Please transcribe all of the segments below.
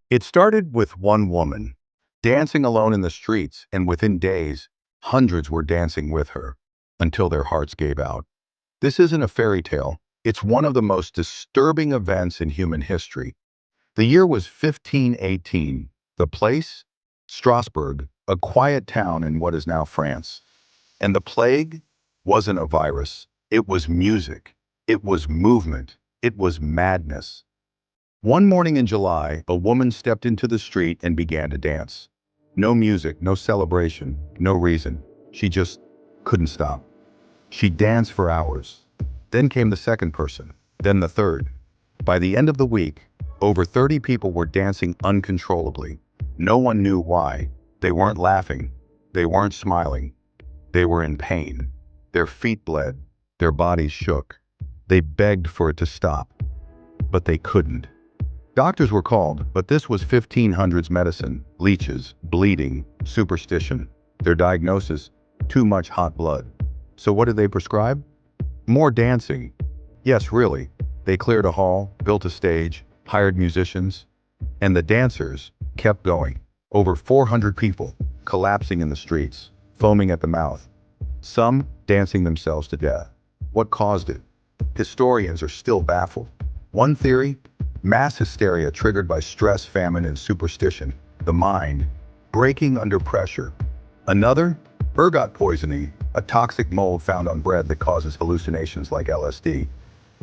It started with one woman, dancing alone in the streets, and within days, hundreds were dancing with her, until their hearts gave out. This isn't a fairy tale. It's one of the most disturbing events in human history. The year was 1518. The place? Strasbourg, a quiet town in what is now France. And the plague wasn't a virus. It was music. It was movement. It was madness. One morning in July, a woman stepped into the street and began to dance. No music, no celebration, no reason. She just couldn't stop. She danced for hours. Then came the second person, then the third. By the end of the week, over 30 people were dancing uncontrollably. No one knew why. They weren't laughing. They weren't smiling. They were in pain. Their feet bled. Their bodies shook. They begged for it to stop, but they couldn't. Doctors were called, but this was 1500s medicine, leeches, bleeding, superstition. Their diagnosis, too much hot blood. So what did they prescribe? More dancing. Yes, really. They cleared a hall, built a stage, hired musicians, and the dancers kept going. Over 400 people, collapsing in the streets, foaming at the mouth. Some dancing themselves to death. What caused it? Historians are still baffled. One theory? Mass hysteria triggered by stress, famine, and superstition. The mind breaking under pressure. Another? Ergot poisoning, a toxic mold found on bread that causes hallucinations like LSD.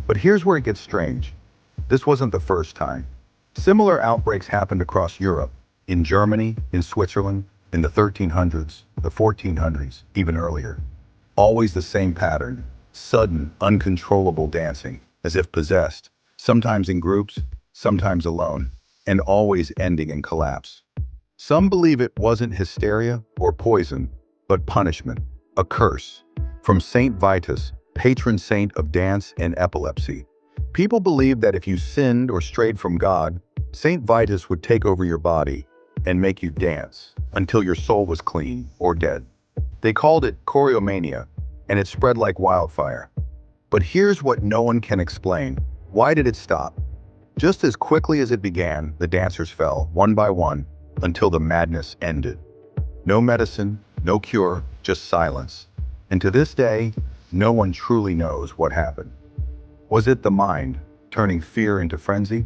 But here's where it gets strange. This wasn't the first time. Similar outbreaks happened across Europe, in Germany, in Switzerland, in the 1300s, the 1400s, even earlier. Always the same pattern: sudden, uncontrollable dancing, as if possessed, sometimes in groups, sometimes alone, and always ending in collapse. Some believe it wasn't hysteria or poison, but punishment, a curse, from Saint Vitus, patron saint of dance and epilepsy. People believed that if you sinned or strayed from God, Saint Vitus would take over your body and make you dance until your soul was clean or dead. They called it choreomania, and it spread like wildfire. But here's what no one can explain. Why did it stop? Just as quickly as it began, the dancers fell, one by one, until the madness ended. No medicine, no cure, just silence. And to this day, no one truly knows what happened. Was it the mind, turning fear into frenzy?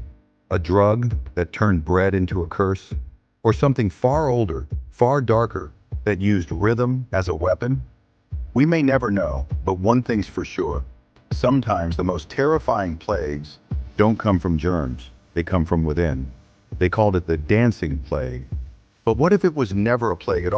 A drug that turned bread into a curse? Or something far older, far darker, that used rhythm as a weapon? We may never know, but one thing's for sure. Sometimes the most terrifying plagues don't come from germs, they come from within. They called it the dancing plague. But what if it was never a plague at all?